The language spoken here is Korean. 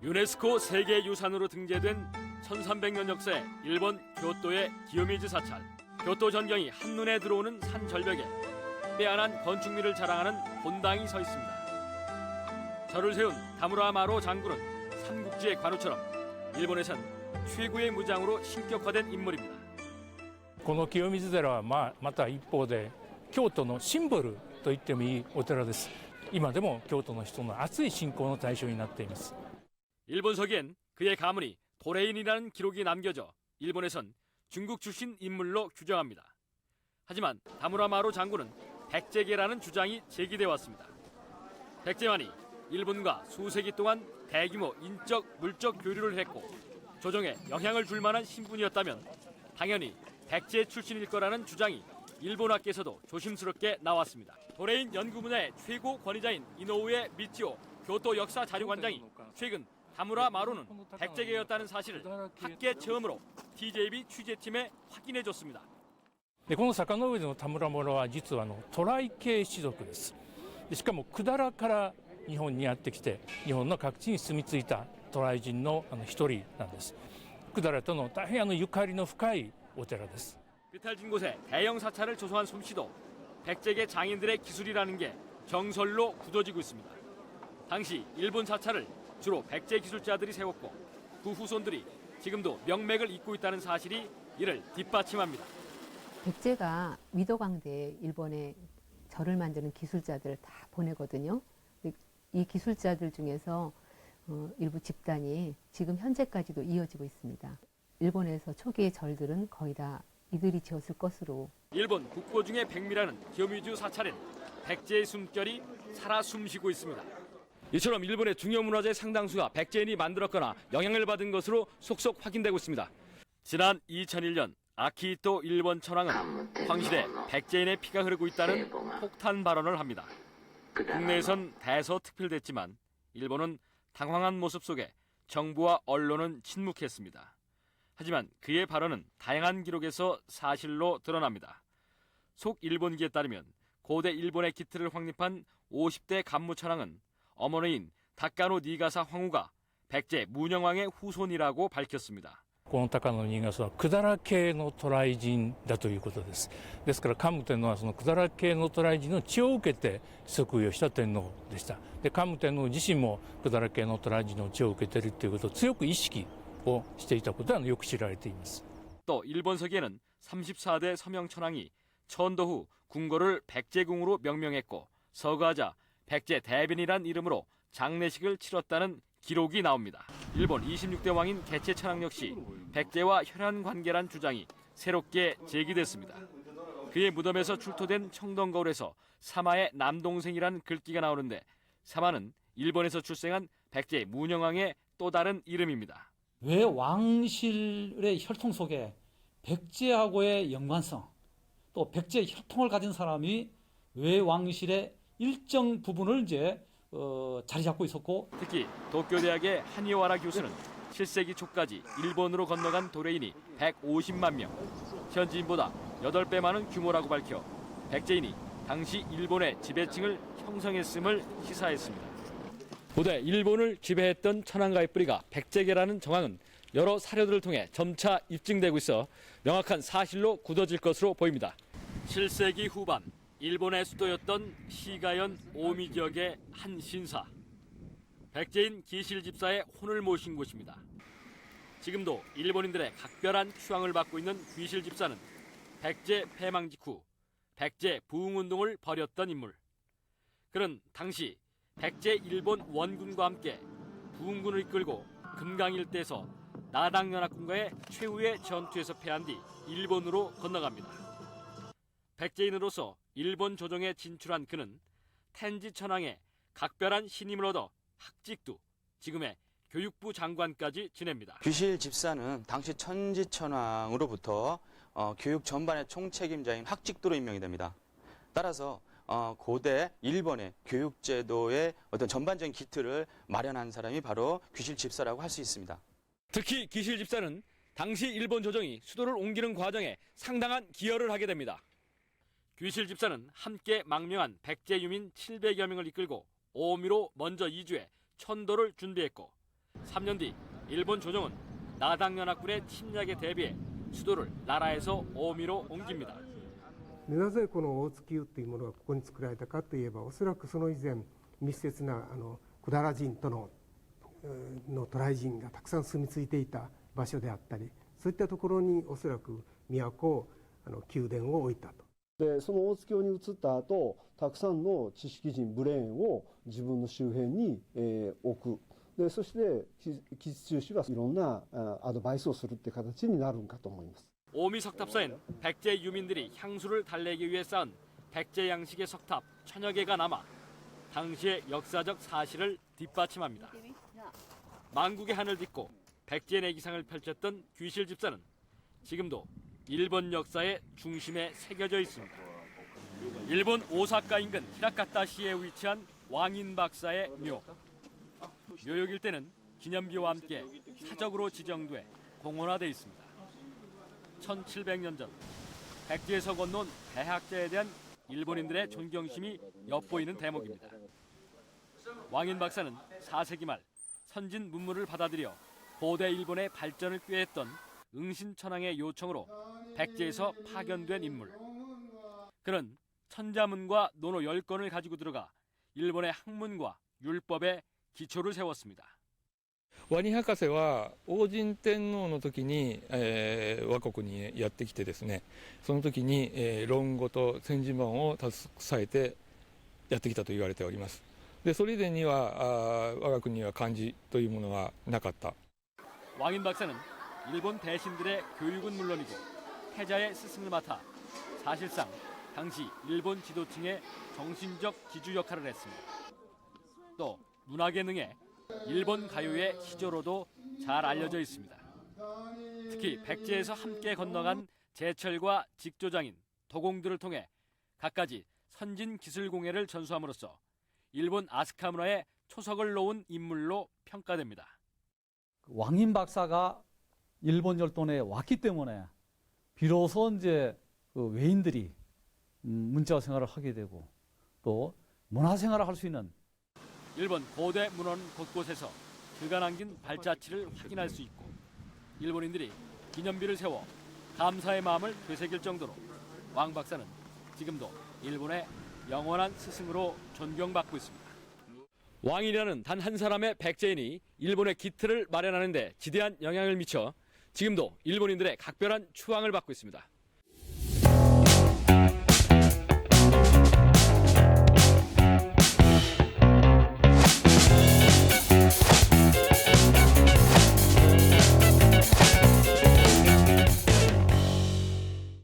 유네스코 세계유산으로 등재된 1300년 역사의 일본 교토의 기요미즈 사찰. 교토 전경이 한눈에 들어오는 산 절벽에 빼어난 건축미를 자랑하는 본당이 서 있습니다. 절을 세운 다무라마로 장군은 삼국지의 관우처럼 일본에선 최고의 무장으로 신격화된 인물입니다. この清水寺はまた一方で京都のシンボルと言ってもいいお寺です。今でも京都の人の熱い信仰の対象になっています。 일본서기엔 그의 가문이 도레인이라는 기록이 남겨져 일본에선 중국 출신 인물로 규정합니다. 하지만 다무라마로 장군은 백제계라는 주장이 제기돼 왔습니다. 백제만이 일본과 수세기 동안 대규모 인적, 물적 교류를 했고 조정에 영향을 줄 만한 신분이었다면 당연히 백제 출신일 거라는 주장이 일본학계에서도 조심스럽게 나왔습니다. 도레인 연구분야의 최고 권위자인 이노우에 미치오 교토 역사 자료관장이 최근 다무라마로는 백제계였다는 사실을 학계 처음으로 TJB 취재팀에 확인해줬습니다. でこの坂上の田村村は実は渡来系氏族です。でしかも百済から日本にやってきて日本の各地に住み着いた渡来人の一人なんです。百済との大変ゆかりの深いお寺です。 삐탈진 곳에 대형 사찰을 조성한 솜씨도 백제계 장인들의 기술이라는 게 정설로 굳어지고 있습니다. 당시 일본 사찰을 주로 백제 기술자들이 세웠고 그 후손들이 지금도 명맥을 잇고 있다는 사실이 이를 뒷받침합니다. 백제가 위도광대에 일본에 절을 만드는 기술자들을 다 보내거든요. 이 기술자들 중에서 일부 집단이 지금 현재까지도 이어지고 있습니다. 일본에서 초기의 절들은 거의 다 이들이 지었을 것으로. 일본 국보 중에 백미라는 기요미즈 사찰엔 백제의 숨결이 살아 숨쉬고 있습니다. 이처럼 일본의 중요 문화재 상당수가 백제인이 만들었거나 영향을 받은 것으로 속속 확인되고 있습니다. 지난 2001년 아키히토 일본 천황은 황실에 백제인의 피가 흐르고 있다는 폭탄 발언을 합니다. 국내에선 대서특필됐지만 일본은 당황한 모습 속에 정부와 언론은 침묵했습니다. 하지만 그의 발언은 다양한 기록에서 사실로 드러납니다. 속일본기에 따르면 고대 일본의 기틀을 확립한 50대 간무천황은 어머니인 다카노 니가사 황후가 백제 문영왕의 후손이라고 밝혔습니다. この高野新潟は百済系の渡来人だということです。ですから桓武天皇はその百済系の渡来人の血を受けて即位をした天皇でした。で桓武天皇自身も百済系の渡来人の血を受けているということを強く意識をしていたことはよく知られています。 또 일본서기에는 34대 서명천황이 천도 후 궁궐을 백제궁으로 명명했고 서거하자 백제 대변이란 이름으로 장례식을 치렀다는 기록이 나옵니다. 일본 26대 왕인 개체천황 역시 백제와 혈연 관계란 주장이 새롭게 제기됐습니다. 그의 무덤에서 출토된 청동거울에서 사마의 남동생이란 글귀가 나오는데 사마는 일본에서 출생한 백제 문영왕의 또 다른 이름입니다. 왜 왕실의 혈통 속에 백제하고의 연관성, 또 백제 혈통을 가진 사람이 왜 왕실의 일정 부분을 이제 자리 잡고 있었고, 특히 도쿄대학의 하니와라 교수는 7세기 초까지 일본으로 건너간 도레인이 150만 명, 현지인보다 8배 많은 규모라고 밝혀 백제인이 당시 일본의 지배층을 형성했음을 시사했습니다. 고대 일본을 지배했던 천황가의 뿌리가 백제계라는 정황은 여러 사료들을 통해 점차 입증되고 있어 명확한 사실로 굳어질 것으로 보입니다. 7세기 후반 일본의 수도였던 시가현 오미 지역의 한 신사. 백제인 기실 집사의 혼을 모신 곳입니다. 지금도 일본인들의 각별한 추앙을 받고 있는 귀실 집사는 백제 패망 직후 백제 부흥운동을 벌였던 인물. 그는 당시 백제 일본 원군과 함께 부흥군을 이끌고 금강 일대에서 나당연합군과의 최후의 전투에서 패한 뒤 일본으로 건너갑니다. 백제인으로서 일본 조정에 진출한 그는 텐지 천황의 각별한 신임을 얻어 학직도, 지금의 교육부 장관까지 지냅니다. 귀실 집사는 당시 천지천왕으로부터 교육 전반의 총책임자인 학직도로 임명이 됩니다. 따라서 고대 일본의 교육제도의 어떤 전반적인 기틀을 마련한 사람이 바로 귀실 집사라고 할 수 있습니다. 특히 귀실 집사는 당시 일본 조정이 수도를 옮기는 과정에 상당한 기여를 하게 됩니다. 귀실 집사는 함께 망명한 백제 유민 700여 명을 이끌고 오미로 먼저 이주해 천도를 준비했고 3년 뒤 일본 조정은 나당 연합군의 침략에 대비해 수도를 나라에서 오미로 옮깁니다. なぜこの大月湯というものがここに作られたかといえば、おそらくその以前密接な百済人との渡来人がたくさん住み着いていた場所であったり、そういったところにおそらく宮殿を置いたと。でその大月に移った後、たくさんの知識人ブレーンを自分の周辺に、置く。でそして吉中氏はいろんなアドバイスをするっていう形になるんかと思います。 오미 석탑사엔 백제 유민들이 향수를 달래기 위해 쌓은 백제 양식의 석탑 천여 개가 남아 당시의 역사적 사실을 뒷받침합니다. 만국의 한을 딛고 백제 내기상을 펼쳤던 귀실 집사는 지금도 일본 역사의 중심에 새겨져 있습니다. 일본 오사카 인근 히라카타시에 위치한 왕인박사의 묘. 묘역 일대는 기념비와 함께 사적으로 지정돼 공원화돼 있습니다. 1700년 전 백제에서 건너온 대학자에 대한 일본인들의 존경심이 엿보이는 대목입니다. 왕인 박사는 4세기 말 선진 문물을 받아들여 고대 일본의 발전을 꾀했던 응신천왕의 요청으로 백제에서 파견된 인물. 그는 천자문과 논어 10권을 가지고 들어가 일본의 학문과 율법에 기초를 세웠습니다. ワニ博士は王神天皇の時に、倭国にやってきてですね、その時に、論語と千字文を携えてやってきたと言われております。でそれ以前には我が国には漢字というものはなかった。 왕인 박사는 일본 대신들의 교육은 물론이고 태자의 스승을 맡아 사실상 당시 일본 지도층의 정신적 기주 역할을 했습니다. 또 문학에 능해 일본 가요의 시조로도 잘 알려져 있습니다. 특히 백제에서 함께 건너간 제철과 직조장인 도공들을 통해 갖가지 선진 기술 공예를 전수함으로써 일본 아스카 문화에 초석을 놓은 인물로 평가됩니다. 왕인 박사가 일본 열도에 왔기 때문에 비로소 이제 그 외인들이 문자 생활을 하게 되고 또 문화 생활을 할 수 있는 일본 고대 문헌 곳곳에서 그가 남긴 발자취를 확인할 수 있고 일본인들이 기념비를 세워 감사의 마음을 되새길 정도로 왕 박사는 지금도 일본의 영원한 스승으로 존경받고 있습니다. 왕이라는 단 한 사람의 백제인이 일본의 기틀을 마련하는 데 지대한 영향을 미쳐 지금도 일본인들의 각별한 추앙을 받고 있습니다.